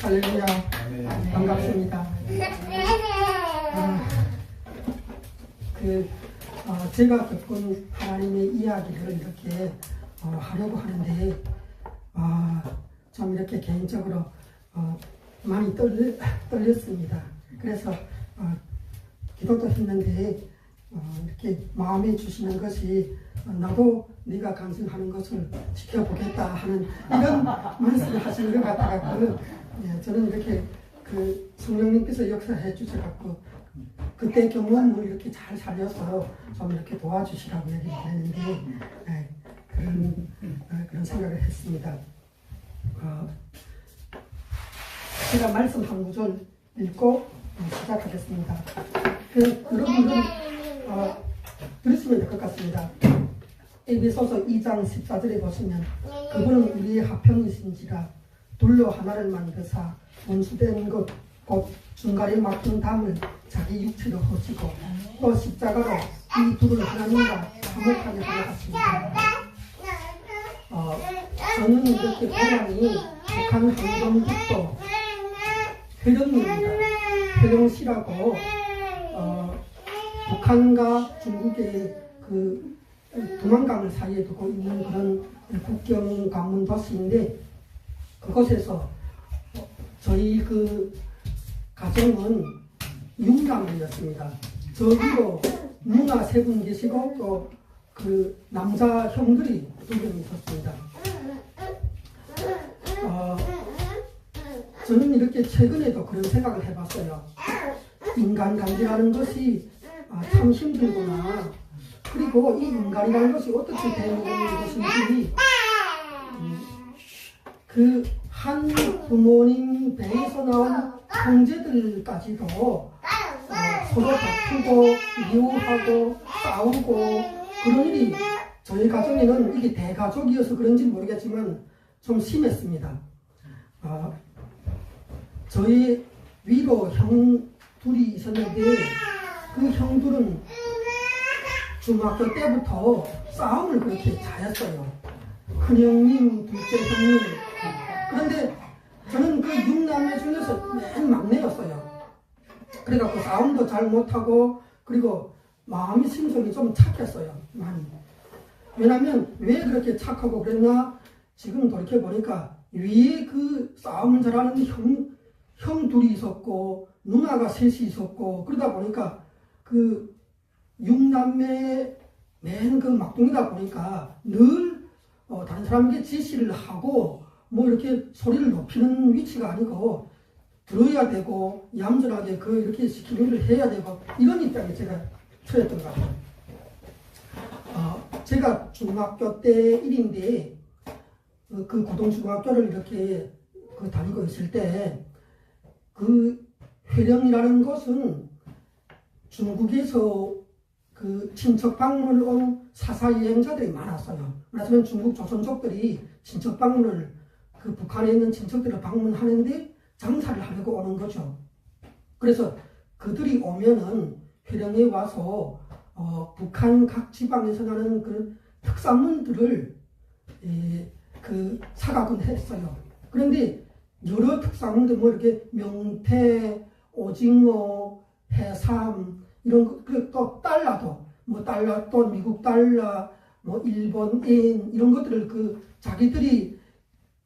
할렐루야. 반갑습니다. 제가 겪은 하나님의 이야기를 이렇게 하려고 하는데, 좀 이렇게 개인적으로 많이 떨렸습니다. 그래서 기도도 했는데, 이렇게 마음에 주시는 것이 나도 네가 간증하는 것을 지켜보겠다 하는 이런 말씀을 하시는 것 같아갖고, 저는 이렇게 성령님께서 역사해 주셔갖고 그때 경험을 이렇게 잘 살려서 좀 이렇게 도와주시라고 얘기를 했는데, 그런 생각을 했습니다. 제가 말씀 한 구절 읽고 시작하겠습니다. 여러분들은 들으시면 될 것 같습니다. 에베소서 2장 14절에 보시면, 그분은 우리의 하평이신지라 둘로 하나를 만드사 원수된 것 곧 중간에 막힌 담을 자기 육체로 허시고 또 십자가로 이 둘을 하나님과 화목하게 하셨습니다. 저는 이렇게 고향이 북한 항동북도 회령입니다. 회령시라고 북한과 중국의 두만강을 사이에 두고 있는 그런 국경 관문 도시인데, 그곳에서 저희 가정은 6남매였습니다. 저기로 누나 3분 계시고 또 남자 형들이 2명 있었습니다. 저는 이렇게 최근에도 그런 생각을 해봤어요. 인간관계라는 것이 참 힘들구나. 그리고 이 인간이라는 것이 어떻게 되는 것인지, 한 부모님 배에서 나온 형제들까지도 서로 다투고 미워하고 싸우고 그런 일이 저희 가정에는 이게 대가족이어서 그런지 모르겠지만 좀 심했습니다. 저희 위로 형 둘이 있었는데, 그 형들은 중학교 때부터 싸움을 그렇게 잘했어요. 큰형님, 둘째 형님. 그런데 저는 그 6남매 중에서 맨 막내였어요. 그래갖고 싸움도 잘 못하고, 그리고 마음이 심성이 좀 착했어요. 많이. 왜냐면 왜 그렇게 착하고 그랬나, 지금 돌이켜보니까 위에 싸움을 잘하는 형 둘이 있었고 누나가 셋이 있었고, 그러다 보니까 6남매 맨 막둥이다 보니까 늘 다른 사람에게 지시를 하고 뭐 이렇게 소리를 높이는 위치가 아니고 들어야 되고 얌전하게 이렇게 시키는 일을 해야 되고, 이런 입장에 제가 처했던 것 같아요. 제가 중학교 때 일인데 고등중학교를 이렇게 다니고 있을 때, 회령이라는 곳은 중국에서 친척 방문을 온 사사여행자들이 많았어요. 그래서 중국 조선족들이 친척 방문을 북한에 있는 친척들을 방문하는데 장사를 하려고 오는 거죠. 그래서 그들이 오면은 회령에 와서 북한 각 지방에서 나는 특산물들을 사가곤 했어요. 그런데 여러 특산물들 뭐 이렇게 명태, 오징어, 해삼 이런 또 달러도 달러, 또 미국 달러, 일본 엔 이런 것들을 자기들이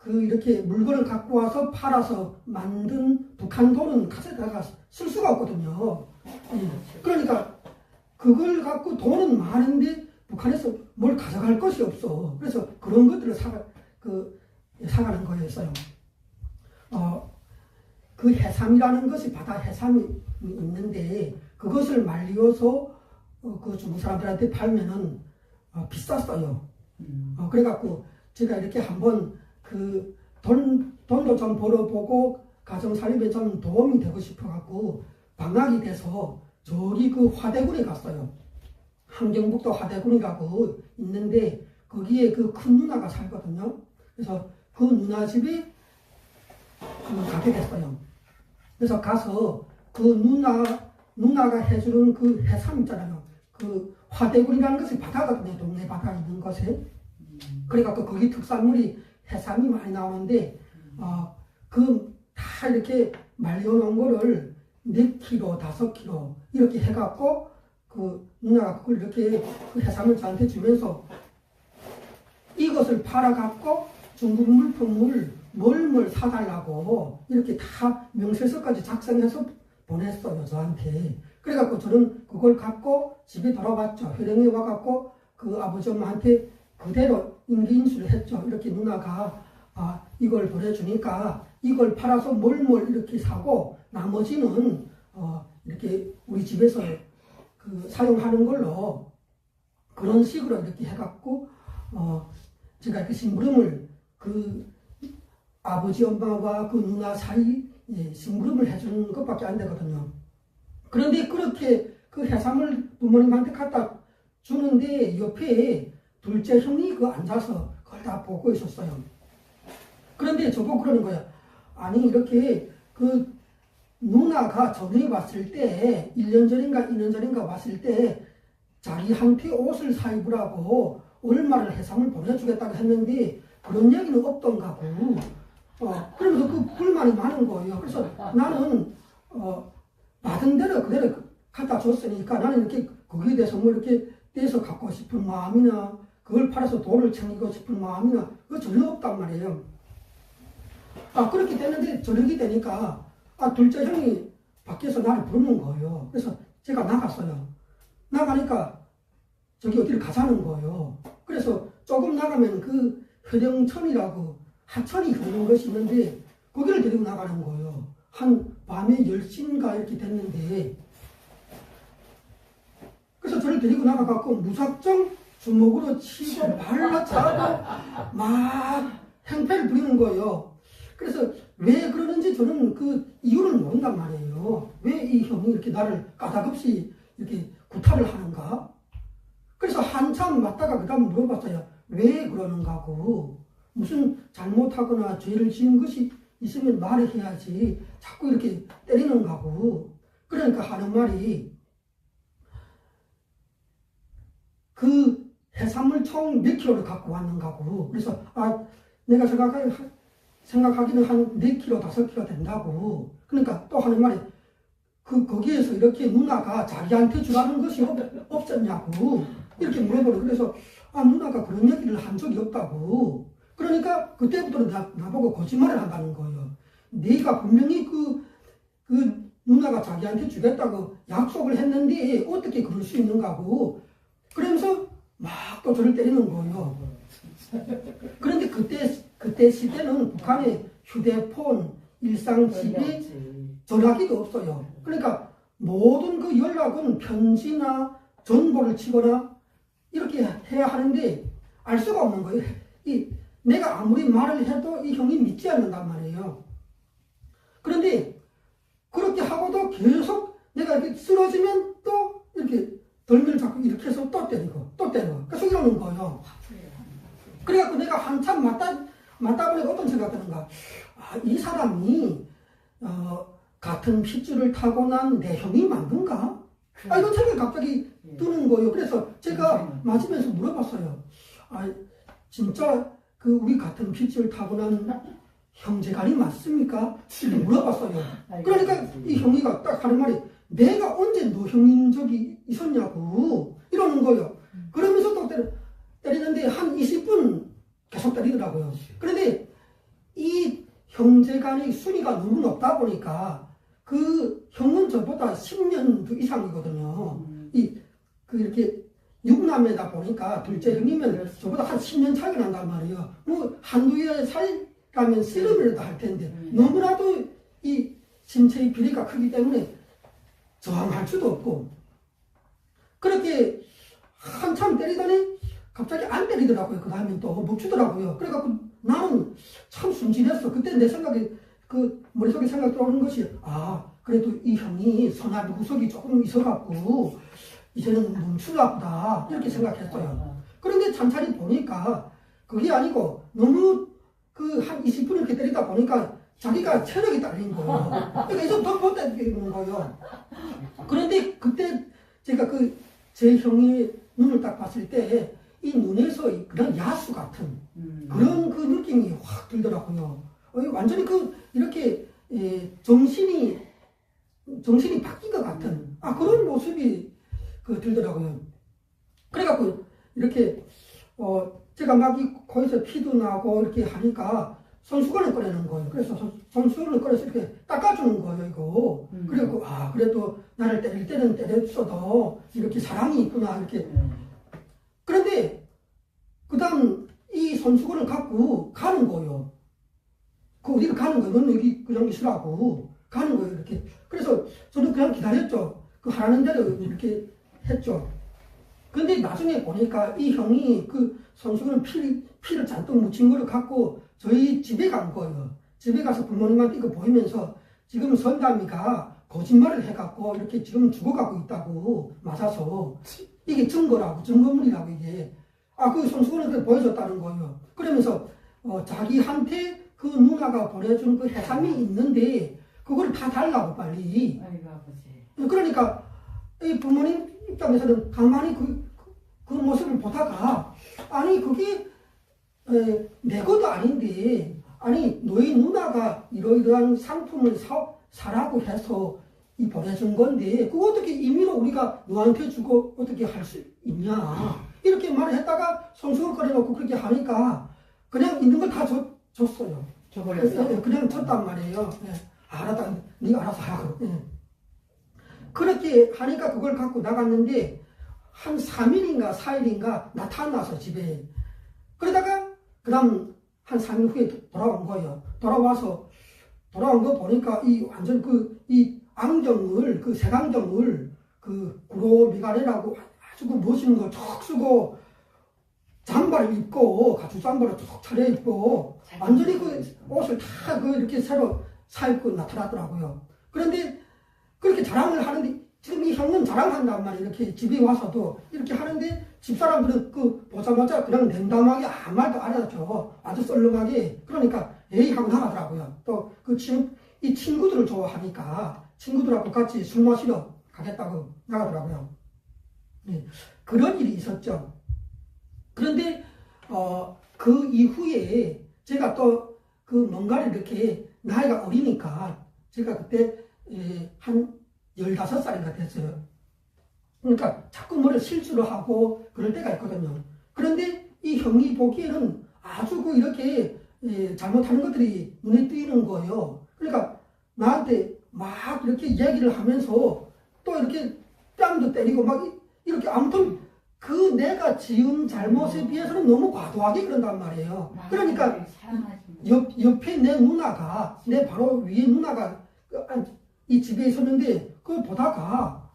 이렇게 물건을 갖고 와서 팔아서 만든 북한 돈은 가져다가 쓸 수가 없거든요. 그러니까 그걸 갖고 돈은 많은데 북한에서 뭘 가져갈 것이 없어. 그래서 그런 것들을 사가는 거였어요. 해삼이라는 것이 바다 해삼이 있는데, 그것을 말리어서 중국 사람들한테 팔면은 비쌌어요. 그래갖고 제가 이렇게 한번 돈도 좀 벌어보고 가정살림에 좀 도움이 되고 싶어갖고 방학이 돼서 저기 화대군에 갔어요. 함경북도 화대군이라고 있는데 거기에 큰 누나가 살거든요. 그래서 그 누나 집에 가게 됐어요. 그래서 가서 누나가 해주는 해삼 있잖아요. 화대군이라는 것이 바다거든요. 동네 바다 있는 곳에. 그러니까 거기 특산물이 해삼이 많이 나오는데 다 다 이렇게 말려놓은 거를 4kg, 5kg 이렇게 해갖고 그 누나가 그걸 이렇게 그 해산물 저한테 주면서 이것을 팔아갖고 중국 물품을 뭘 사달라고 이렇게 다 명세서까지 작성해서 보냈어요, 저한테. 그래갖고 저는 그걸 갖고 집에 돌아왔죠. 회령에 와갖고 그 아버지 엄마한테 그대로 인기인수를 했죠. 이렇게 누나가 이걸 보내주니까 이걸 팔아서 뭘 이렇게 사고 나머지는 이렇게 우리 집에서 그 사용하는 걸로 그런 식으로 이렇게 해갖고 제가 이렇게 심부름을 그 아버지 엄마와 그 누나 사이에 심부름을 해주는 것밖에 안 되거든요. 그런데 그렇게 그 해산물 부모님한테 갖다 주는데 옆에 둘째 형이 그 앉아서 그걸 다 보고 있었어요. 그런데 저보고 그러는 거야. 아니 이렇게 그 누나가 전에 왔을 때 1년 전인가 2년 전인가 왔을 때 자기한테 옷을 사 입으라고 얼마를 해산물 보내주겠다고 했는데 그런 얘기는 없던가고 그러면서 그 불만이 많은 거예요. 그래서 나는 받은 대로 그대로 갖다 줬으니까 나는 이렇게 거기에 대해서 뭐 이렇게 떼서 갖고 싶은 마음이나 그걸 팔아서 돈을 챙기고 싶은 마음이나 그거 전혀 없단 말이에요. 그렇게 됐는데 저녁이 되니까 둘째 형이 밖에서 나를 부르는 거예요. 그래서 제가 나갔어요. 나가니까 저기 어디를 가자는 거예요. 그래서 조금 나가면 그 회령천이라고 하천이 흐르는 것이 있는데 거기를 데리고 나가는 거예요. 한 밤에 10시인가 이렇게 됐는데 그래서 저를 데리고 나가갖고 무작정 주먹으로 치고 발로 차고 막 행패를 부리는 거예요. 그래서 왜 그러는지 저는 그 이유를 모른단 말이에요. 왜 이 형이 이렇게 나를 까닭없이 이렇게 구타를 하는가? 그래서 한참 맞다가 그 다음 물어봤어요. 왜 그러는가 하고. 무슨 잘못하거나 죄를 지은 것이 있으면 말을 해야지 자꾸 이렇게 때리는가 하고. 그러니까 하는 말이 그 해산물 총 몇 킬로를 갖고 왔는가 하고. 그래서 내가 생각하기는 한 4kg, 5kg 된다고. 그러니까 또 하는 말이 거기에서 이렇게 누나가 자기한테 주라는 것이 없었냐고 이렇게 물어보고. 그래서 누나가 그런 얘기를 한 적이 없다고. 그러니까 그때부터는 나보고 거짓말을 한다는 거예요. 네가 분명히 그 누나가 자기한테 주겠다고 약속을 했는데 어떻게 그럴 수 있는가고. 그러면서 막 또 저를 때리는 거예요. 그런데 그때 시대는 북한에 휴대폰, 일상집에 전화기도 없어요. 그러니까 모든 그 연락은 편지나 전보를 치거나 이렇게 해야 하는데 알 수가 없는 거예요. 내가 아무리 말을 해도 이 형이 믿지 않는단 말이에요. 그런데 그렇게 하고도 계속 내가 이렇게 쓰러지면 또 이렇게 덜미를 잡고 이렇게 해서 또 때리고 또 때리고 계속 이러는 거예요. 그래갖고 내가 한참 맞다 보니까 어떤 생각이 드는가. 이 사람이 같은 핏줄을 타고난 내 형이 맞는가? 이런 생각이 갑자기 드는 거예요. 그래서 제가 맞으면서 물어봤어요. 진짜 그 우리 같은 핏줄 타고난 형제간이 맞습니까? 이렇게 물어봤어요. 그러니까 이 형이가 딱 하는 말이 내가 언제 너 형인 적이 있었냐고 이러는 거예요. 그러면서 또 때리는데 한 20분 계속 때리더라고요. 그런데 이 형제간의 순위가 너무 높다 보니까 그 형은 저보다 10년 이상이거든요. 이렇게 6남매다 보니까 둘째 형이면 저보다 한 10년 차이가 난단 말이에요. 뭐 한두 살이라면 씨름이라도 할 텐데 너무나도 이 신체의 비례가 크기 때문에 저항할 수도 없고 그렇게 한참 때리더니 갑자기 안 때리더라고요. 그 다음에 또 멈추더라고요. 그래갖고 나는 참 순진했어. 그때 내 생각에 그 머릿속에 생각 들어오는 것이 그래도 이 형이 선합의 구석이 조금 있어갖고 이제는 멈추나 보다 이렇게 생각했어요. 그런데 찬찬히 보니까 그게 아니고 너무 그 한 20분 이렇게 때리다 보니까 자기가 체력이 딸린 거예요. 그러니까 이제 더 못 때리는 거예요. 그런데 그때 제가 제 형의 눈을 딱 봤을 때 이 눈에서 그런 야수 같은 그런 그 느낌이 확 들더라고요. 완전히 이렇게 정신이 바뀐 것 같은 그런 모습이 들더라고요. 그래갖고 이렇게 제가 막 거기서 피도 나고 이렇게 하니까 손수건을 꺼내는 거예요. 그래서 손수건을 꺼내서 이렇게 닦아주는 거예요, 이거. 그래갖고 그래도 나를 때릴 때는 때렸어도 이렇게 사랑이 있구나 이렇게. 그런데 그다음 이 손수건을 갖고 가는 거예요. 그 어디를 가는 거예요. 너는 여기 그냥 있으라고 가는 거예요, 이렇게. 그래서 저는 그냥 기다렸죠. 그 하라는 대로 이렇게 했죠. 근데 나중에 보니까 이 형이 그 손수건을 피를 잔뜩 묻힌 거를 갖고 저희 집에 간 거예요. 집에 가서 부모님한테 이거 보이면서 지금 선담이가 거짓말을 해갖고 이렇게 지금 죽어가고 있다고 맞아서 이게 증거물이라고 이게. 그 손수건을 보여줬다는 거예요. 그러면서 자기한테 그 누나가 보내준 그 해삼이 있는데 그걸 다 달라고 빨리. 아이고 아버지. 그러니까 이 부모님 입장에서는 가만히 그 모습을 보다가 아니 그게 내 것도 아닌데 아니 너희 누나가 이러이러한 상품을 사라고 해서 보내준 건데 그거 어떻게 임의로 우리가 너한테 주고 어떻게 할 수 있냐 이렇게 말을 했다가 손수건 꺼내놓고 그렇게 하니까 그냥 있는 걸 다 줬어요. 줘버렸어? 그냥 줬단 말이에요. 알았다. 네가 알아서 하라고. 그렇게 하니까 그걸 갖고 나갔는데 한 3일인가 4일인가 나타나서 집에. 그러다가 그 다음 한 3일 후에 돌아온 거예요. 돌아온 거 보니까 이 완전 이 안경을 색안경을 구로 미가네라고 아주 멋있는 거 쭉 쓰고 잠바를 입고 가죽 잠바를 쭉 차려입고 완전히 옷을 다 이렇게 새로 사입고 나타나더라고요. 그런데 그렇게 자랑을 하는데 지금 이 형은 자랑한단 말이에요. 이렇게 집에 와서도 이렇게 하는데 집사람들은 보자마자 그냥 냉담하게 아무 말도 안 하죠. 아주 썰렁하게. 그러니까 에이 하고 나가더라고요. 또 이 친구들을 좋아하니까 친구들하고 같이 술 마시러 가겠다고 나가더라고요. 그런 일이 있었죠. 그런데 그 이후에 제가 또 뭔가를 이렇게 나이가 어리니까 제가 그때 한 15살인가 됐어요. 그러니까 자꾸 뭐를 실수를 하고 그럴 때가 있거든요. 그런데 이 형이 보기에는 아주 이렇게 잘못하는 것들이 눈에 띄는 거예요. 그러니까 나한테 막 이렇게 이야기를 하면서 또 이렇게 뺨도 때리고 막 이렇게 아무튼 내가 지은 잘못에 비해서는 너무 과도하게 그런단 말이에요. 그러니까 옆에 내 누나가 내 바로 위에 누나가 이 집에 있었는데 그걸 보다가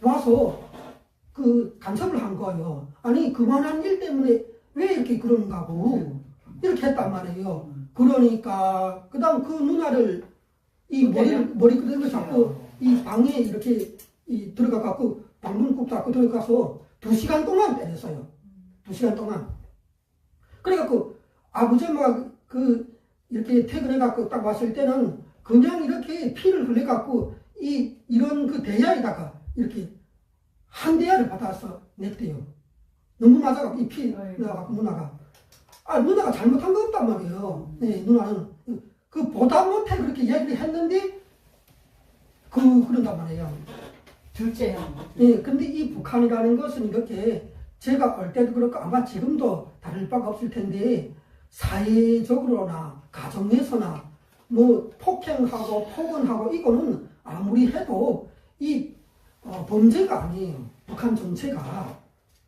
와서 간섭을 한 거예요. 아니 그만한 일 때문에 왜 이렇게 그러는가고 이렇게 했단 말이에요. 그러니까 그 다음 그 누나를 이 머리 끄덕이고 자꾸 이 방에 이렇게 들어가 갖고 방문 꾹 닫고 들어가서 2시간 동안 때렸어요. 2시간 동안. 그래갖고 아버지 엄마가 이렇게 퇴근해갖고 딱 왔을 때는 그냥 이렇게 피를 흘려갖고 이런 대야에다가 이렇게 한 대야를 받아서 냈대요. 너무 맞아갖고 이 피 나가갖고 누나가. 누나가 잘못한 거 없단 말이에요. 누나는 보다 못해 그렇게 이야기를 했는데 그런단 말이에요. 둘째 형. 근데 이 북한이라는 것은 이렇게 제가 볼 때도 그렇고 아마 지금도 다를 바가 없을 텐데 사회적으로나 가정에서나 뭐 폭행하고 폭언하고 이거는 아무리 해도 범죄가 아니에요. 북한 전체가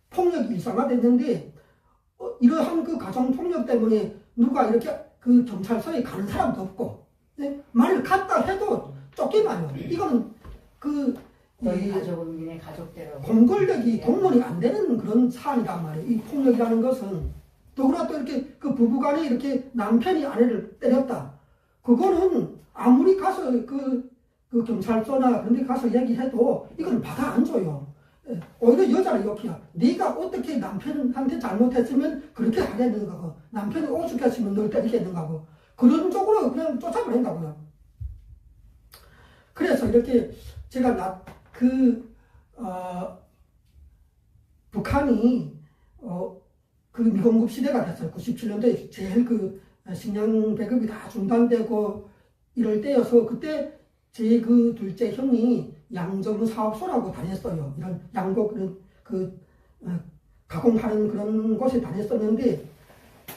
폭력이 일상화됐는데 이러한 가정폭력 때문에 누가 이렇게 경찰서에 가는 사람도 없고 말을 갖다 해도 쫓겨나요. 이거는 가족은 니네 가족대로 공권력이 동원이 안 되는 그런 사안이란 말이에요. 이 폭력이라는 것은 더구나 또 이렇게 부부간에 이렇게 남편이 아내를 때렸다. 그거는 아무리 가서 경찰서나 그런 데 가서 얘기해도 이건 받아 안 줘요. 오히려 여자는 욕이야. 네가 어떻게 남편한테 잘못했으면 그렇게 하겠는가 고 남편이 오죽했으면 널 때리겠는가 고 그런 쪽으로 그냥 쫓아버린다고요. 그래서 이렇게 제가 북한이 미공급 시대가 됐어요. 97년도에 제일 식량 배급이 다 중단되고 이럴 때여서 그때 제 그 둘째 형이 양정사업소라고 다녔어요. 이런 양곡 그런 가공하는 그런 곳에 다녔었는데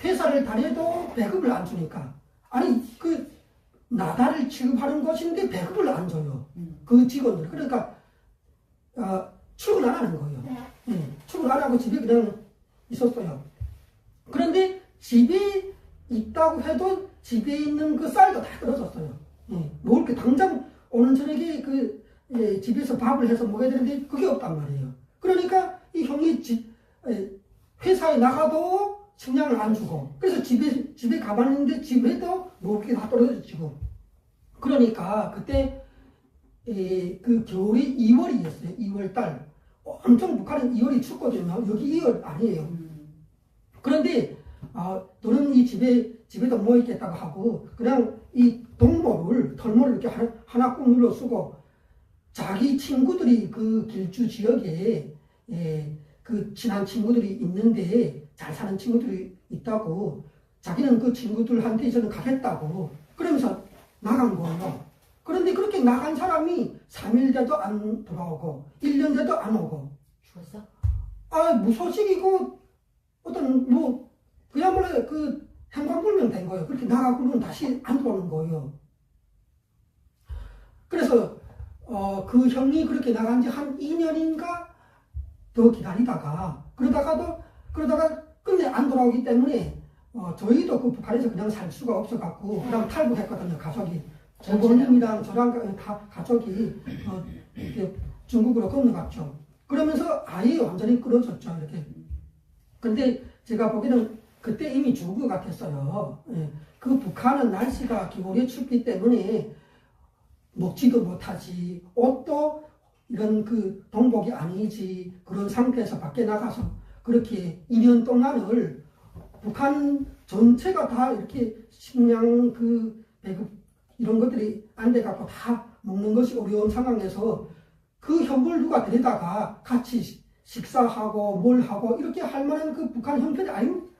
회사를 다녀도 배급을 안 주니까 아니 그 나달을 취급하는 곳인데 배급을 안 줘요. 그 직원들. 그러니까 출근 안 하는 거예요. 출근 안 하고 집에 그냥 있었어요. 그런데 집에 있다고 해도 집에 있는 그 쌀도 다 떨어졌어요. 뭐 이렇게 당장 오는 저녁에 집에서 밥을 해서 먹어야 되는데 그게 없단 말이에요. 그러니까 이 형이 회사에 나가도 식량을 안 주고 그래서 집에 가만히 있는데 집에도 먹을 게 다 떨어지고 그러니까 그때 그 겨울이 2월이었어요. 2월달 엄청 북한은 2월이 춥거든요. 여기 2월 아니에요. 그런데 너는 이 집에도 뭐 있겠다고 하고 그냥 이 털모를 이렇게 하나 꾹 눌러 쓰고 자기 친구들이 그 길주 지역에 그 친한 친구들이 있는데 잘 사는 친구들이 있다고 자기는 그 친구들한테 저는 가겠다고 그러면서 나간 거예요. 그런데 그렇게 나간 사람이 3일 돼도 안 돌아오고 1년 돼도 안 오고 죽었어? 무소식이고 어떤 그야말로 그 행방불명 된 거예요. 그렇게 나가고는 다시 안 들어오는 거예요. 그래서 그 형이 그렇게 나간 지 한 2년인가 더 기다리다가 그러다가 끝내 안 돌아오기 때문에 저희도 그 북한에서 그냥 살 수가 없어갖고 그다음 탈북했거든요. 가족이 부모님이랑 저랑 다 가족이 중국으로 건너갔죠. 그러면서 아예 완전히 끊어졌죠. 이렇게. 근데 제가 보기에는 그때 이미 죽을 것 같았어요. 그 북한은 날씨가 겨울에 춥기 때문에 먹지도 못하지, 옷도 이런 그 동복이 아니지, 그런 상태에서 밖에 나가서 그렇게 2년 동안을 북한 전체가 다 이렇게 식량 배급 이런 것들이 안 돼갖고 다 먹는 것이 어려운 상황에서 그 형을 누가 데려다가 같이 식사하고 뭘 하고 이렇게 할 만한 그 북한 형편이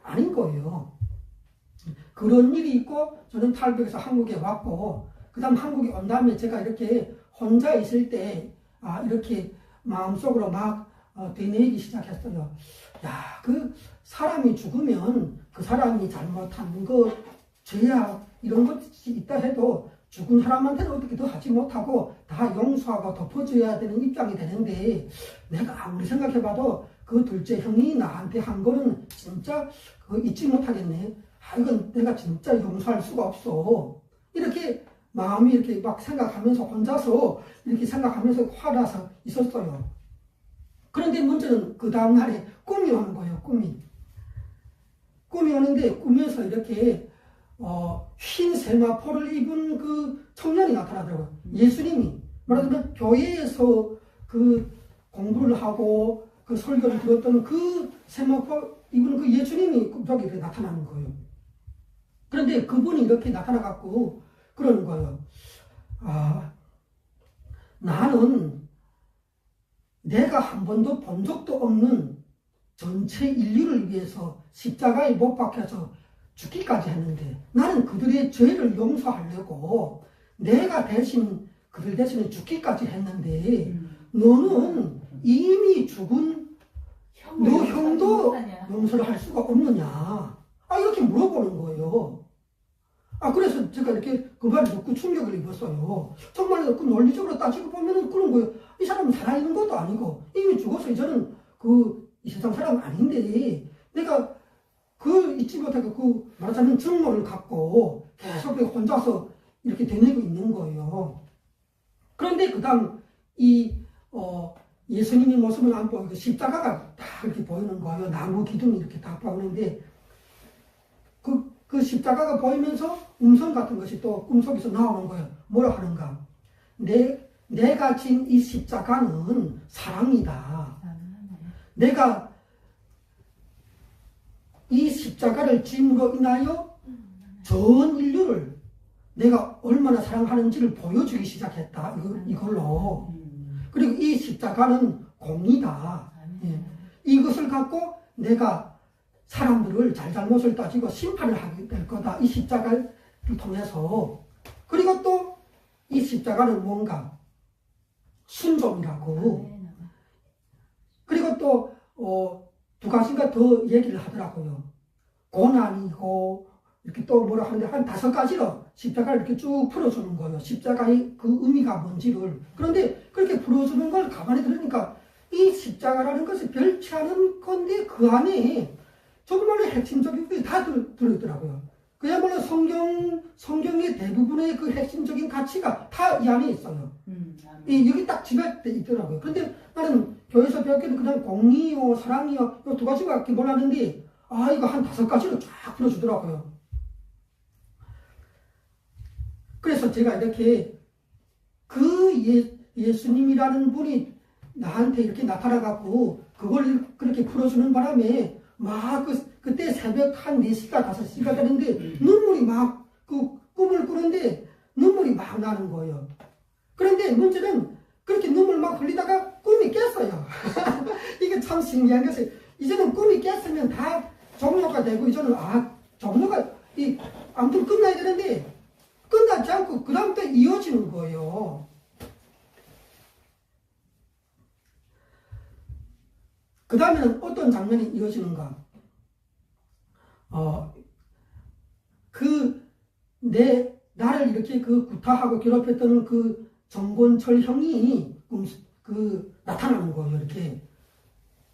아닌 거예요. 그런 일이 있고 저는 탈북해서 한국에 왔고 그 다음 한국에 온 다음에 제가 이렇게 혼자 있을 때 이렇게 마음속으로 막 되뇌이기 시작했어요. 그 사람이 죽으면 그 사람이 잘못한 거 죄악 이런 것이 있다 해도 죽은 사람한테는 어떻게 더 하지 못하고 다 용서하고 덮어줘야 되는 입장이 되는데 내가 아무리 생각해봐도 그 둘째 형이 나한테 한 거는 진짜 잊지 못하겠네. 이건 내가 진짜 용서할 수가 없어. 이렇게 마음이 이렇게 막 생각하면서 혼자서 이렇게 생각하면서 화나서 있었어요. 그런데 문제는 그 다음날에 꿈이 오는 거예요. 꿈이 오는데 꿈에서 이렇게 흰 세마포를 입은 그 청년이 나타나더라고요. 예수님이 말하자면 교회에서 그 공부를 하고 그 설교를 들었던 그 세마포 입은 그 예수님이 꿈속에 이렇게 나타나는 거예요. 그런데 그분이 이렇게 나타나갖고 그러는 거예요. 나는 내가 한 번도 본 적도 없는 전체 인류를 위해서 십자가에 못 박혀서 죽기까지 했는데 나는 그들의 죄를 용서하려고 내가 그들 대신에 죽기까지 했는데 너는 이미 죽은 너 형도 용서를 할 수가 없느냐 이렇게 물어보는 거예요. 그래서 제가 이렇게 그 말을 듣고 충격을 입었어요. 정말 그 논리적으로 따지고 보면은 그런 거예요. 이 사람은 살아있는 것도 아니고 이미 죽어서 이제는 이 세상 사람 아닌데 내가 잊지 못하고 말하자면 증오를 갖고 계속 혼자서 이렇게 되뇌고 있는 거예요. 그런데 그 다음 예수님의 모습은 안 보이고 십자가가 다 이렇게 보이는 거예요. 나무 기둥이 이렇게 다 보이는데 그 십자가가 보이면서 음성 같은 것이 또 꿈속에서 나오는 거예요. 뭐라 하는가? 내가 진 이 십자가는 사랑이다. 내가 이 십자가를 짐으로 인하여 전 인류를 내가 얼마나 사랑하는지를 보여주기 시작했다. 이걸로. 그리고 이 십자가는 공의다. 이것을 갖고 내가 사람들을 잘잘못을 따지고 심판을 하게 될 거다. 이 십자가를 통해서 그리고 또 이 십자가는 뭔가 순종이라고. 그리고 또 두 가지가 더 얘기를 하더라고요. 고난이고 이렇게 또 뭐라 하는데 한 5가지로 십자가를 이렇게 쭉 풀어주는 거예요. 십자가의 그 의미가 뭔지를. 그런데 그렇게 풀어주는 걸 가만히 들으니까 이 십자가라는 것이 별치 않은 건데 그 안에 정말로 핵심적인 게 다 들어있더라고요. 그야말로 성경의 대부분의 그 핵심적인 가치가 다 이 안에 있어요. 여기 딱 집약돼 있더라고요. 그런데 나는 교회에서 배웠기는 그냥 공의요, 사랑이요, 이 2가지가 기본하는데, 이거 한 5가지로 쫙 풀어주더라고요. 그래서 제가 이렇게 그 예수님이라는 분이 나한테 이렇게 나타나갖고 그걸 그렇게 풀어주는 바람에 막 그때 새벽 한 4시가 5시가 되는데 눈물이 막 그 꿈을 꾸는데 눈물이 막 나는 거예요. 그런데 문제는 그렇게 눈물 막 흘리다가 꿈이 깼어요. 이게 참 신기한 것이 이제는 꿈이 깼으면 다 종료가 되고 이제는 종료가 아무튼 끝나야 되는데 끝나지 않고 그 다음부터 이어지는 거예요. 그 다음에는 어떤 장면이 이어지는가? 나를 이렇게 구타하고 괴롭혔던 그 정권철 형이 나타나는 거예요. 이렇게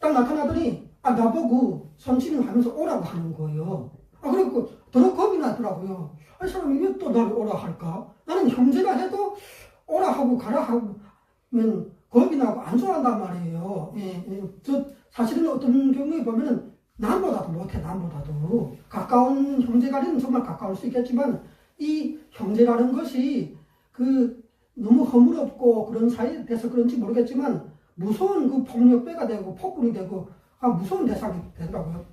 딱 나타나더니 나보고 손짓을 하면서 오라고 하는 거예요. 그래갖고 더러 겁이 나더라고요. 이 사람이 왜 또 나를 오라 할까? 나는 형제가 해도 오라 하고 가라 하면 겁이 나고 안 좋아한단 말이에요. 사실은 어떤 경우에 보면은 남보다도 못해. 남보다도 가까운 형제간에는 정말 가까울 수 있겠지만 이 형제라는 것이 너무 허물없고 그런 사이에 돼서 그런지 모르겠지만 무서운 그 폭력배가 되고 폭군이 되고 무서운 대상이 되더라고요.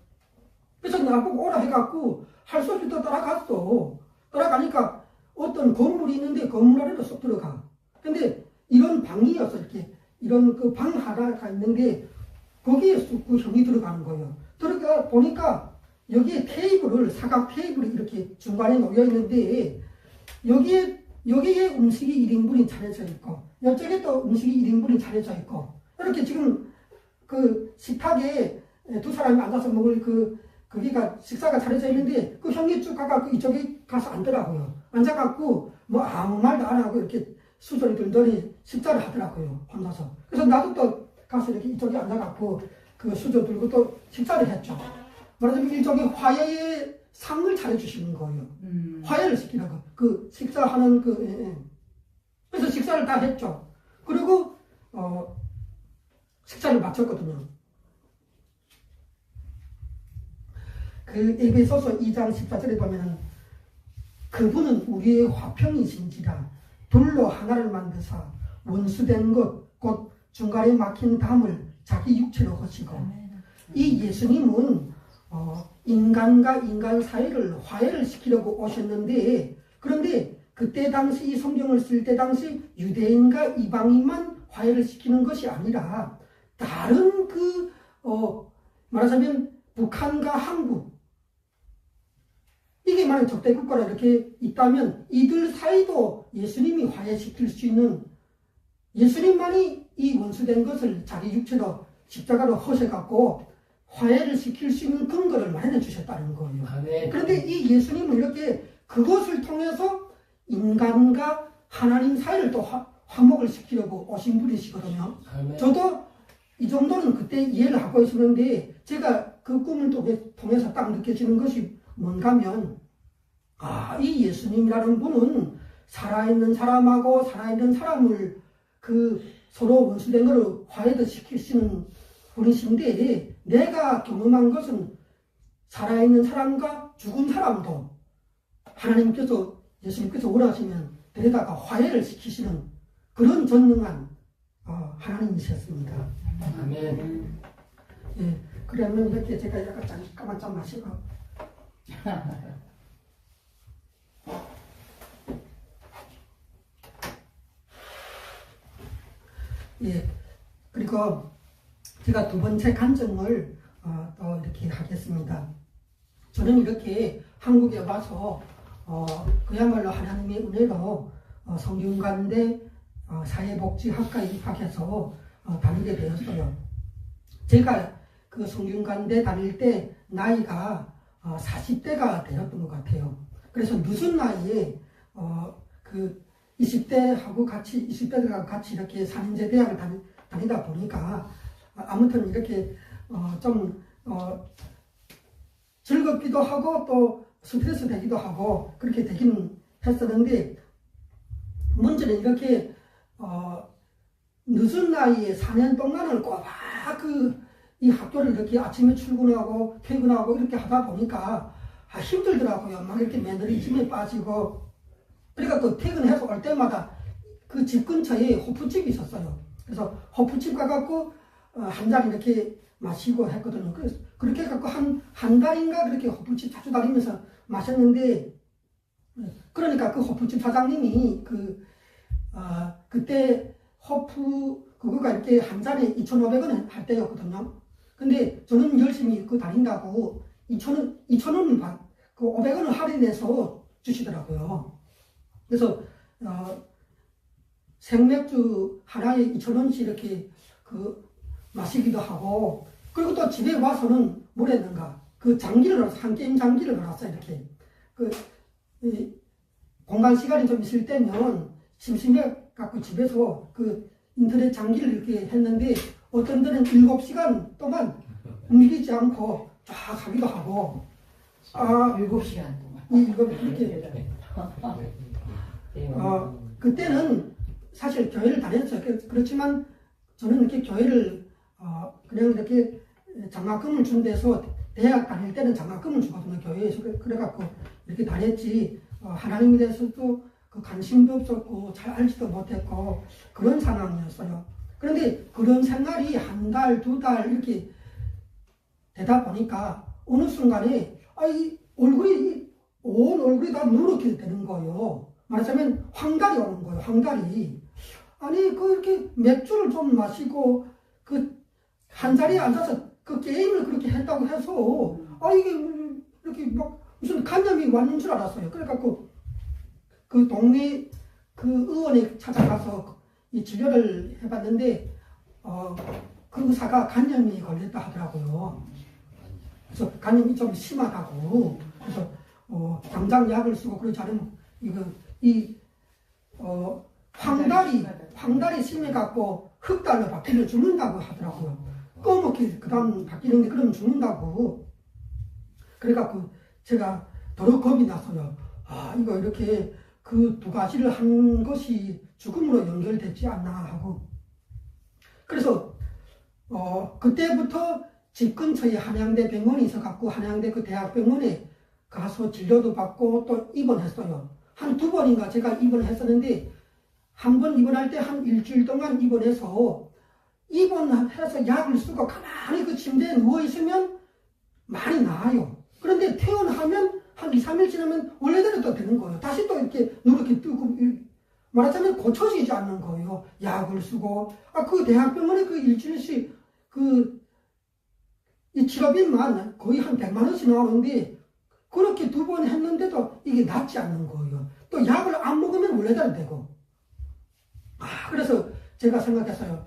그래서 나보고 오라 해갖고 할 수 없이 또 따라갔어. 따라가니까 어떤 건물이 있는데 건물 안에로 쏙 들어가. 근데 이런 방이어서 이렇게 이런 그 방 하나가 있는데 거기에 쑥 그 형이 들어가는 거예요. 들어가 보니까 여기에 사각 테이블이 이렇게 중간에 놓여 있는데 여기에 음식이 1인분이 차려져 있고 이쪽에 또 음식이 1인분이 차려져 있고 이렇게 지금 그 식탁에 2사람이 앉아서 먹을 거기가 식사가 차려져 있는데 그 형이 쭉 가갖고 이쪽에 가서 앉더라고요. 앉아갖고 뭐 아무 말도 안 하고 이렇게 수저를 들더니 식사를 하더라고요. 혼자서. 그래서 나도 또 가서 이렇게 이쪽에 앉아갖고 그 수저 들고 또 식사를 했죠. 말하자면 일종의 화해의 상을 차려주시는 거예요. 화해를 시키라고. 식사하는 그래서 식사를 다 했죠. 그리고, 식사를 마쳤거든요. 에베소서 2장 14절에 보면은 그분은 우리의 화평이신지라 둘로 하나를 만드사 원수된 것 곧 중간에 막힌 담을 자기 육체로 하시고 이 예수님은 인간과 인간 사이를 화해를 시키려고 오셨는데 그런데 그때 당시 이 성경을 쓸 때 당시 유대인과 이방인만 화해를 시키는 것이 아니라 다른 말하자면 북한과 한국 이게 만약 적대국가로 이렇게 있다면 이들 사이도 예수님이 화해시킬 수 있는 예수님만이 이 원수된 것을 자기 육체로 십자가로 허셔갖고 화해를 시킬 수 있는 근거를 마련해 주셨다는 거예요. 그런데 이 예수님은 이렇게 그것을 통해서 인간과 하나님 사이를 또 화목을 시키려고 오신 분이시거든요. 저도 이 정도는 그때 이해를 하고 있었는데 제가 그 꿈을 통해서 딱 느껴지는 것이 뭔가 하면 이 예수님이라는 분은 살아있는 사람하고 살아있는 사람을 서로 원수된 것을 화해도 시키시는 분이신데 내가 경험한 것은 살아있는 사람과 죽은 사람도 하나님께서 예수님께서 원하시면 데려다가 화해를 시키시는 그런 전능한 하나님이셨습니다. 아멘. 예, 그러면 이렇게 제가 약간 잠깐만 좀 마시고 예, 그리고 제가 2번째 간증을 또 이렇게 하겠습니다. 저는 이렇게 한국에 와서 그야말로 하나님의 은혜로 성균관대 사회복지학과에 입학해서 다니게 되었어요. 제가 그 성균관대 다닐 때 나이가 40대가 되었던 것 같아요. 그래서 늦은 나이에 그 20대하고 같이 20대들과 같이 이렇게 4년제 대학을 다니다 보니까 아무튼 이렇게 좀 즐겁기도 하고 또 스트레스 되기도 하고 그렇게 되긴 했었는데, 문제는 이렇게 늦은 나이에 4년 동안을 꼬박 이 학교를 이렇게 아침에 출근하고 퇴근하고 이렇게 하다 보니까 힘들더라고요. 막 이렇게 매너리즘에 빠지고. 그러니까 그 퇴근해서 올 때마다 그 집 근처에 호프집이 있었어요. 그래서 호프집 가갖고 한 잔 이렇게 마시고 했거든요. 그래서 그렇게 해갖고 한 달인가 그렇게 호프집 자주 다니면서 마셨는데, 그러니까 그 호프집 사장님이 그때 호프 그거가 이렇게 한 잔에 2,500원 할 때였거든요. 근데 저는 열심히 다닌다고 2,000원을 그 500원을 할인해서 주시더라고요. 그래서 생맥주 하나에 2,000원씩 이렇게 마시기도 하고, 그리고 또 집에 와서는 뭘 했는가, 장기를 놨어. 한 게임 장기를 놨어. 이렇게 공간 시간이 좀 있을 때면 심심해 갖고 집에서 인터넷 장기를 이렇게 했는데, 어떤 데는 7시간 동안 움직이지 않고 쫙 하기도 하고. 7시간 동안. 이렇게. 그때는 사실 교회를 다녔어요. 그렇지만 저는 이렇게 교회를 그냥 이렇게 장학금을 준 데서, 대학 다닐 때는 장학금을 주거든요, 교회에서. 그래갖고 이렇게 다녔지, 하나님에 대해서도 관심도 없었고 잘 알지도 못했고 그런 상황이었어요. 그런데 그런 생활이 한 달, 2달 이렇게 되다 보니까 어느 순간에 온 얼굴이 다 누렇게 되는 거예요. 말하자면 황달이 오는 거예요, 황달이. 아니 이렇게 맥주를 좀 마시고 한 자리에 앉아서 게임을 그렇게 했다고 해서 이게 이렇게 막 무슨 간염이 왔는 줄 알았어요. 그래갖고 그 동네 의원에 찾아가서 이 진료를 해봤는데 그 의사가 간염이 걸렸다 하더라고요. 그래서 간염이 좀 심하다고. 그래서 당장 약을 쓰고 그러지 않으면 황달이 심해갖고 흑달로 바뀌면 죽는다고 하더라고요. 꺼먹기 그다음 바뀌는데 그러면 죽는다고. 그래갖고 제가 더러 겁이 났어요. 이거 이렇게 그 2가지를 한 것이 죽음으로 연결되지 않나 하고. 그래서 그때부터 집 근처에 한양대 병원이 있어갖고 한양대 그 대학병원에 가서 진료도 받고 또 입원했어요. 한 2번인가 제가 입원했었는데, 한 번 입원할 때 한 일주일 동안 입원해서 약을 쓰고 가만히 그 침대에 누워있으면 많이 나아요. 그런데 퇴원하면 한 2, 3일 지나면 원래대로 또 되는 거예요. 다시 또 이렇게 누렇게 뜨고, 말하자면 고쳐지지 않는 거예요. 약을 쓰고. 그 대학병원에 일주일씩 이 치료비만 거의 한 100만 원씩 나오는데, 그렇게 2번 했는데도 이게 낫지 않는 거예요. 또 약을 안 먹으면 원래대로 되고. 그래서 제가 생각했어요.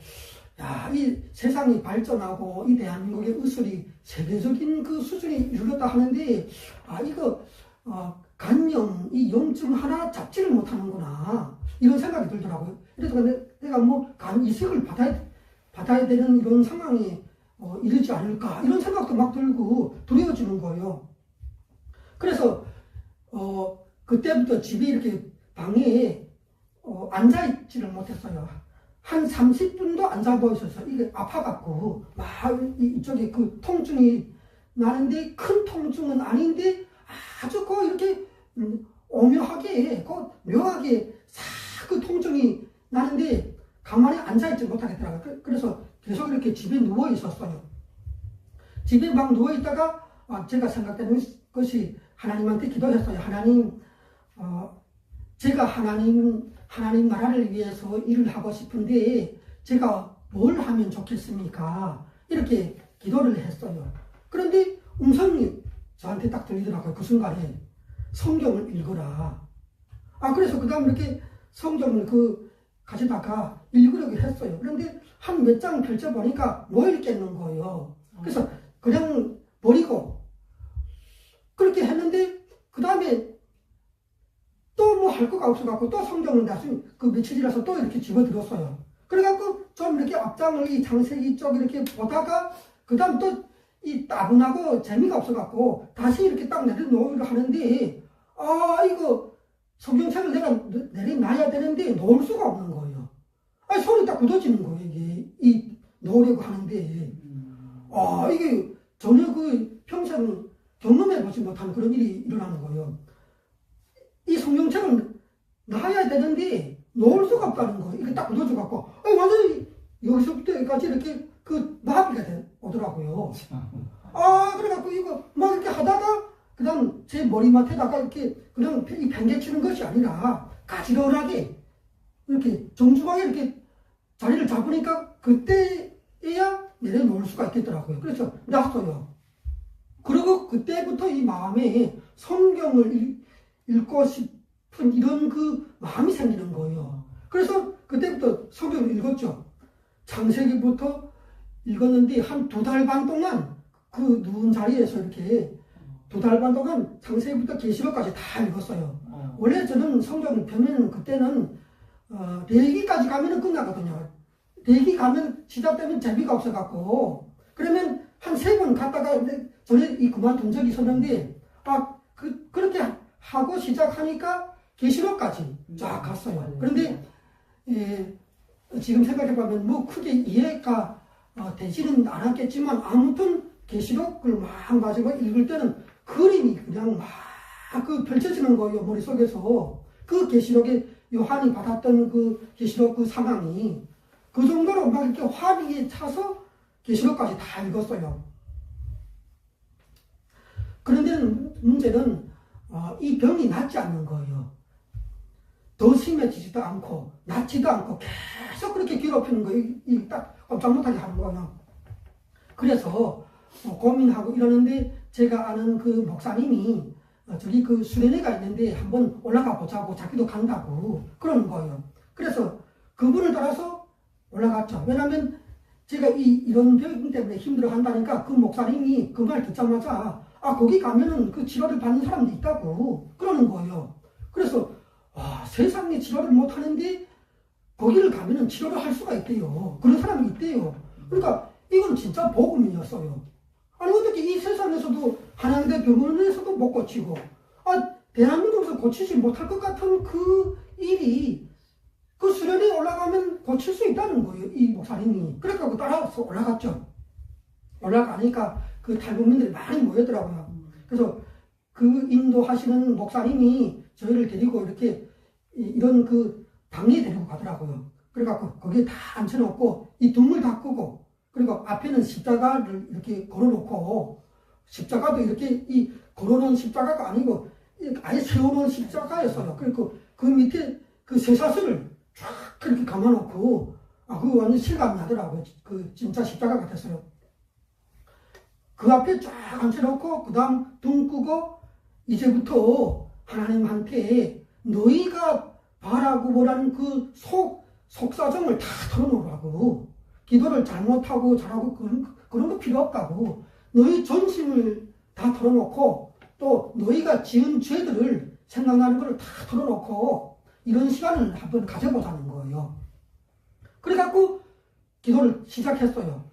이 세상이 발전하고 이 대한민국의 의술이 세계적인 수준에 이르렀다 하는데, 이거 간염, 이 염증 하나 잡지를 못하는구나, 이런 생각이 들더라고요. 그래서 내가 간 이식을 받아야 되는 이런 상황에 이르지 않을까, 이런 생각도 막 들고 두려워지는 거예요. 그래서 그때부터 집에 이렇게 방에 앉아있지를 못했어요. 한 30분도 안 자고 있어서 이게 아파갖고 막 이쪽에 통증이 나는데, 큰 통증은 아닌데 아주 이렇게 오묘하게 묘하게 싹 통증이 나는데 가만히 앉아있지 못하겠더라고요. 그래서 계속 이렇게 집에 누워 있었어요. 집에 막 누워 있다가 제가 생각되는 것이, 하나님한테 기도했어요. 하나님, 제가 하나님 나라를 위해서 일을 하고 싶은데 제가 뭘 하면 좋겠습니까? 이렇게 기도를 했어요. 그런데 음성이 저한테 딱 들리더라고요. 그 순간에. 성경을 읽어라. 그래서 그 다음 이렇게 성경을 가져다가 읽으려고 했어요. 그런데 한 몇 장 펼쳐보니까 못 읽겠는 거예요. 그래서 그냥 버리고 그렇게 했는데 그 다음에 또 뭐 할 거가 없어갖고 또 성경을 나중에 그 며칠 지나서 또 이렇게 집어들었어요. 그래갖고 좀 이렇게 앞장을 이 창세기 쪽 이렇게 보다가 그 다음 또 이 따분하고 재미가 없어갖고 다시 이렇게 딱 내려놓으려 하는데 이거 성경책을 내가 내려놔야 되는데 놓을 수가 없는 거예요. 손이 딱 굳어지는 거예요. 이게 놓으려고 하는데 이게 전혀 평생 경험해보지 못한 그런 일이 일어나는 거예요. 이 성경책을 놔야 되는데 놓을 수가 없다는 거예요. 이게 딱 굳어져갖고 완전히 여기서부터 여기까지 이렇게 마비가 오더라고요. 그래갖고 이거 막 이렇게 하다가 그 다음 제 머리맡에다가 이렇게 그냥 이 팽개치는 것이 아니라 가지런하게 이렇게 정중하게 이렇게 자리를 잡으니까 그때야 내려놓을 수가 있겠더라고요. 그래서 놨어요. 그리고 그때부터 이 마음에 성경을 읽고 싶은 이런 마음이 생기는 거예요. 그래서 그때부터 성경을 읽었죠. 창세기부터 읽었는데 한 2달 반 동안 누운 자리에서 이렇게 2달 반 동안 창세기부터 계시록까지 다 읽었어요. 원래 저는 성경을 펴면 그때는 레위기까지 가면은 끝나거든요. 레위기 가면 시작되면 재미가 없어갖고 그러면 한 3번 갔다가 전에 그만둔 적이 있었는데 그렇게 하고 시작하니까 계시록까지 쫙 갔어요. 그런데 지금 생각해보면 뭐 크게 이해가 되지는 않았겠지만 아무튼 계시록을 막 마지막 읽을 때는 그림이 그냥 막 펼쳐지는 거예요. 머릿속에서 그 계시록에 요한이 받았던 계시록 상황이 그 정도로 막 이렇게 화비에 차서 계시록까지 다 읽었어요. 그런데 문제는 이 병이 낫지 않는 거예요. 더 심해지지도 않고 낫지도 않고 계속 그렇게 괴롭히는 거예요. 이 딱 꼼짝 못하게 하는 거예요. 그래서 고민하고 이러는데 제가 아는 목사님이 저기 수련회가 있는데 한번 올라가 보자고 자기도 간다고 그러는 거예요. 그래서 그분을 따라서 올라갔죠. 왜냐하면 제가 이런 병 때문에 힘들어 한다니까 그 목사님이 그 말 듣자마자 거기 가면은 치료를 받는 사람도 있다고 그러는 거예요. 그래서 세상에 치료를 못 하는데 거기를 가면은 치료를 할 수가 있대요. 그런 사람이 있대요. 그러니까 이건 진짜 복음이었어요. 어떻게 이 세상에서도 한양대 병원에서도 못 고치고 대한민국에서 고치지 못할 것 같은 그 일이 수련회에 올라가면 고칠 수 있다는 거예요. 이 목사님이. 그래서 따라서 올라갔죠. 올라가니까 탈북민들이 많이 모였더라고요. 그래서 인도하시는 목사님이 저희를 데리고 이렇게 이런 방에 데리고 가더라고요. 그래갖고 거기에 다 앉혀놓고 이 등을 다 끄고 그리고 앞에는 십자가를 이렇게 걸어놓고 십자가도 이렇게 걸어놓은 십자가가 아니고 아예 세워놓은 십자가였어요. 그리고 그 밑에 쇠사슬을 쫙 그렇게 감아놓고 그거 완전 실감이 나더라고요. 진짜 십자가 같았어요. 그 앞에 쫙 앉혀놓고 그 다음 등 끄고 이제부터 하나님한테 너희가 바라고 뭐라는 속사정을 다 털어놓으라고 기도를 잘못하고 잘하고 그런 거 필요 없다고 너희 전심을 다 털어놓고 또 너희가 지은 죄들을 생각나는 걸 다 털어놓고 이런 시간을 한번 가져보자는 거예요. 그래갖고 기도를 시작했어요.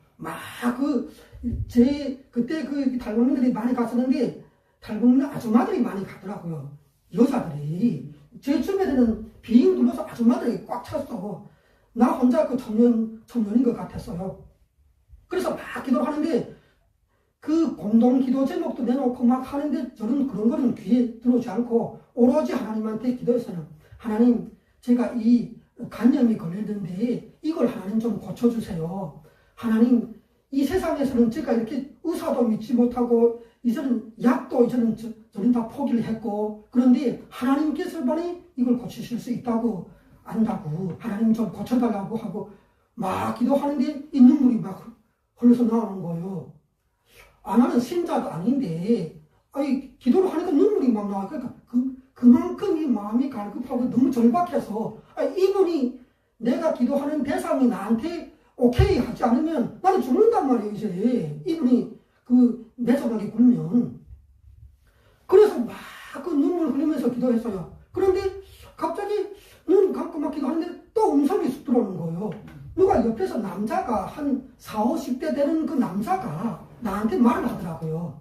그때 탈북민들이 많이 갔었는데 탈북민 아줌마들이 많이 가더라고요. 여자들이 제 주변에는 빙 둘러서 아줌마들이 꽉 찼어. 나 혼자 청년인 것 같았어요. 그래서 막 기도를 하는데 공동 기도 제목도 내놓고 막 하는데 저는 그런 거는 귀에 들어오지 않고 오로지 하나님한테 기도해서는 하나님 제가 이 간염이 걸렸는데 이걸 하나님 좀 고쳐주세요. 하나님 이 세상에서는 제가 이렇게 의사도 믿지 못하고 이제는 약도 저는 다 포기를 했고 그런데 하나님께서만이 이걸 고치실 수 있다고 안다고 하나님 좀 고쳐달라고 하고 막 기도하는데 이 눈물이 막 흘러서 나오는 거예요. 나는 신자도 아닌데 아니, 기도를 하니까 눈물이 막 나와. 그러니까 그만큼 이 마음이 갈급하고 너무 절박해서, 이분이 내가 기도하는 대상이 나한테 오케이 하지 않으면 나는 죽는단 말이에요, 이제. 이분이 그 매섭하게 굴면. 그래서 막 그 눈물 흘리면서 기도했어요. 그런데 갑자기 눈 감고 막 기도하는데 또 음성이 쑥 들어오는 거예요. 누가 옆에서 남자가 한 40, 50대 되는 그 남자가 나한테 말을 하더라고요.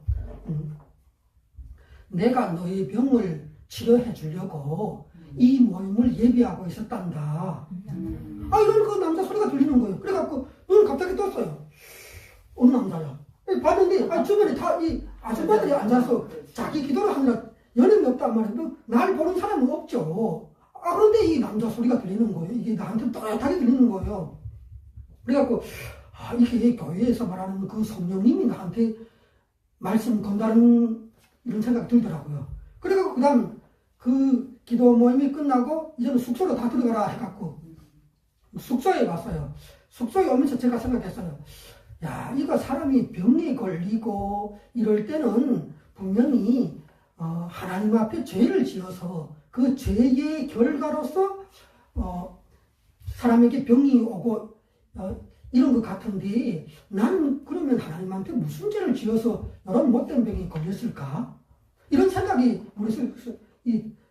내가 너의 병을 치료해 주려고 이 모임을 예비하고 있었단다. 이런 그 남자 소리가 들리는 거예요. 그래갖고 눈을 갑자기 떴어요. 어느 남자야. 봤는데 주변에 다 이 아줌마들이 앉아서 자기 기도를 하느라 연연이 없단 말이에요. 날 보는 사람은 없죠. 그런데 이 남자 소리가 들리는 거예요. 이게 나한테 또렷하게 들리는 거예요. 그래갖고 이게 교회에서 말하는 그 성령님이 나한테 말씀 건다는 이런 생각이 들더라고요. 그래갖고 그 다음 그 기도 모임이 끝나고 이제는 숙소로 다 들어가라 해갖고 숙소에 왔어요. 숙소에 오면서 제가 생각했어요. 야, 이거 사람이 병에 걸리고 이럴 때는 분명히 하나님 앞에 죄를 지어서 그 죄의 결과로서 사람에게 병이 오고 이런 것 같은데 나는 그러면 하나님한테 무슨 죄를 지어서 이런 못된 병이 걸렸을까? 이런 생각이 머릿속에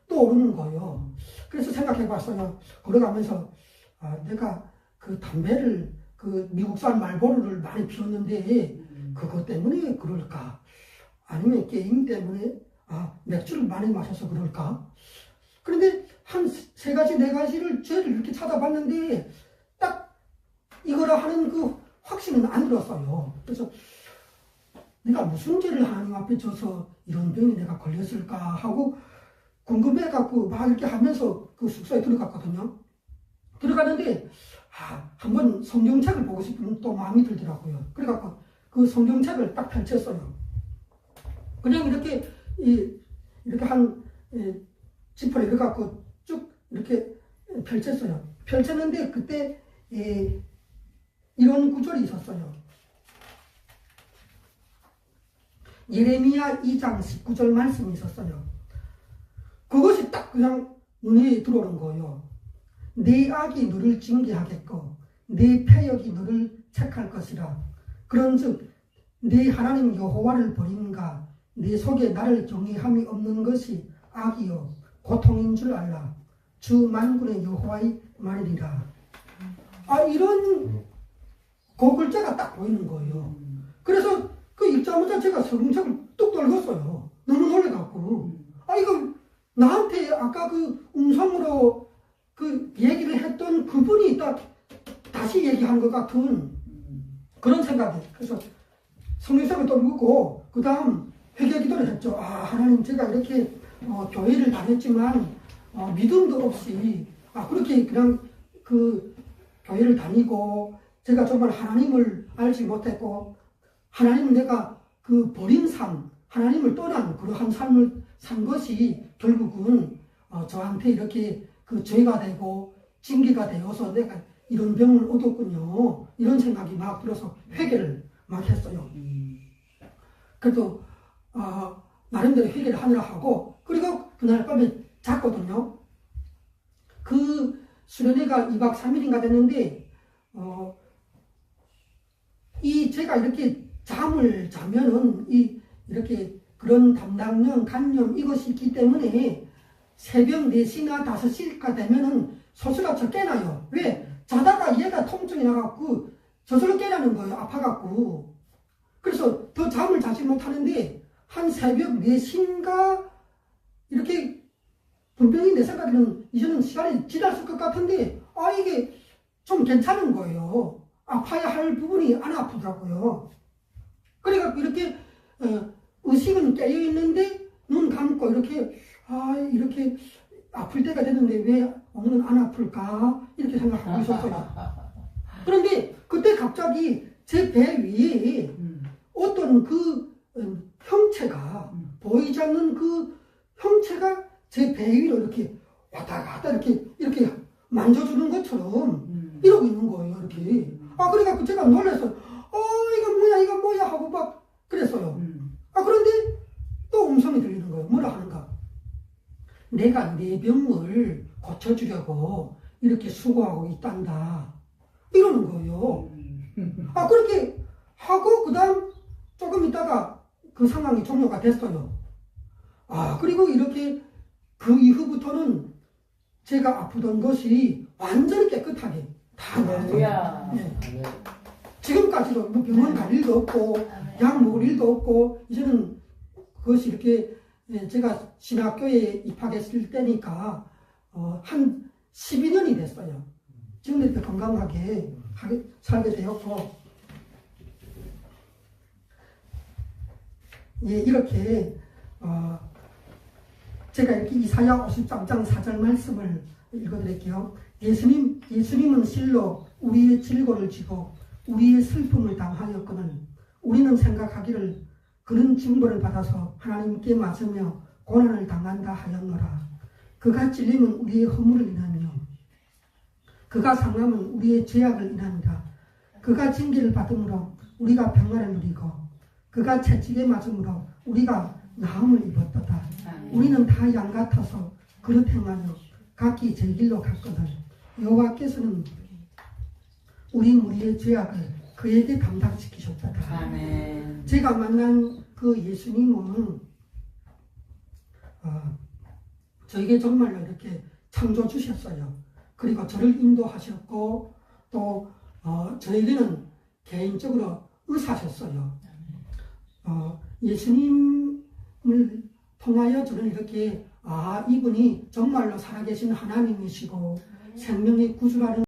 떠오르는 거예요. 그래서 생각해봤어요. 걸어가면서 내가 그 담배를 그 미국산 말보로를 많이 피웠는데 그것 때문에 그럴까? 아니면 게임 때문에 맥주를 많이 마셔서 그럴까? 그런데 한 세 가지, 네 가지를 죄를 이렇게 찾아봤는데 딱 이거라 하는 그 확신은 안 들었어요. 그래서 내가 무슨 죄를 하나님 앞에 져서 이런 병에 내가 걸렸을까 하고 궁금해갖고 막 이렇게 하면서 그 숙소에 들어갔거든요. 들어가는데 한번 성경책을 보고 싶은 또 마음이 들더라고요. 그래갖고 그 성경책을 딱 펼쳤어요. 그냥 이렇게 한 지퍼를 이렇게 갖고 쭉 이렇게 펼쳤어요. 펼쳤는데 그때 이런 구절이 있었어요. 예레미야 2장 19절 말씀이 있었어요. 그것이 딱 그냥 눈에 들어오는 거예요. 네 악이 너를 징계하겠고 네 패역이 너를 책할 것이라. 그런즉 네 하나님 여호와를 버린가 네 속에 나를 경외함이 없는 것이 악이요 고통인 줄 알라. 주 만군의 여호와의 말이리라. 이런 그 글자가 딱 보이는 거예요. 그래서 그 읽자마자 제가 성경책을 뚝 떨궜어요. 너무 놀래갖고. 이거 나한테 아까 그 음성으로 그 얘기를 했던 그분이 딱 다시 얘기한 것 같은 그런 생각이. 그래서 성경책을 떨구고 그 다음 회개 기도를 했죠. 하나님 제가 이렇게 교회를 다녔지만 믿음도 없이 그렇게 그냥 그 교회를 다니고 제가 정말 하나님을 알지 못했고 하나님을 내가 그 버린 삶, 하나님을 떠난 그러한 삶을 산 것이 결국은 저한테 이렇게 그 죄가 되고 징계가 되어서 내가 이런 병을 얻었군요. 이런 생각이 막 들어서 회개를 막 했어요. 그래도 나름대로 회개를 하느라 하고 그리고 그날 밤에 잤거든요. 그 수련회가 2박 3일인가 됐는데 제가 이렇게 잠을 자면은 이렇게 그런 담당령, 간염 이것이 있기 때문에 새벽 4시나 5시가 되면은 소스라쳐 깨나요. 왜? 자다가 얘가 통증이 나갖고 저절로 깨라는 거예요. 아파갖고. 그래서 더 잠을 자지 못하는데 한 새벽 4시인가 이렇게 분명히 내 생각에는 이제는 시간이 지났을 것 같은데 이게 좀 괜찮은 거예요. 아파야 할 부분이 안 아프더라고요. 그래갖고 이렇게 의식은 깨어있는데 눈 감고 이렇게 아플 때가 됐는데 왜 오늘은 안 아플까 이렇게 생각하고 있었어요. 그런데 그때 갑자기 제 배 위에 어떤 그 형체가 보이지 않는 그 형체가 제 배 위로 이렇게 왔다 갔다 이렇게 만져주는 것처럼 이러고 있는 거예요. 이렇게. 그래갖고 제가 놀라서 이거 뭐야 하고 막 그랬어요. 그런데 또 음성이 들리는 거예요. 뭐라 하는가? 내가 내 병을 고쳐주려고 이렇게 수고하고 있단다. 이러는 거예요. 그렇게 하고 그 다음 조금 있다가 그 상황이 종료가 됐어요. 그리고 이렇게 그 이후부터는 제가 아프던 것이 완전히 깨끗하게 다 나았어요. 네. 지금까지도 뭐 병원 갈 일도 없고 약 먹을 일도 없고 이제는 그것이 이렇게 제가 신학교에 입학했을 때니까 한 12년이 됐어요. 지금 이렇게 건강하게 살게 되었고 이렇게 제가 이렇게 이사야 53장 4절 말씀을 읽어드릴게요. 예수님은 실로 우리의 질고를 지고 우리의 슬픔을 당하였거늘 우리는 생각하기를 그는 징벌을 받아서 하나님께 맞으며 고난을 당한다 하였노라. 그가 찔림은 우리의 허물을 인하며 그가 상함은 우리의 죄악을 인하니라. 그가 징계를 받음으로 우리가 평안을 누리고 그가 채찍에 맞음으로 우리가 나음을 입었도다. 우리는 다 양 같아서 그릇 행하며 각기 제 길로 갔거늘 여호와께서는 우리 무리의 죄악을 그에게 담당시키셨다. 아멘. 제가 만난 그 예수님은 저에게 정말로 이렇게 창조 주셨어요. 그리고 저를 인도하셨고 또 저에게는 개인적으로 의사셨어요. 예수님을 통하여 저는 이렇게 이분이 정말로 살아계신 하나님이시고 생명의 구주라는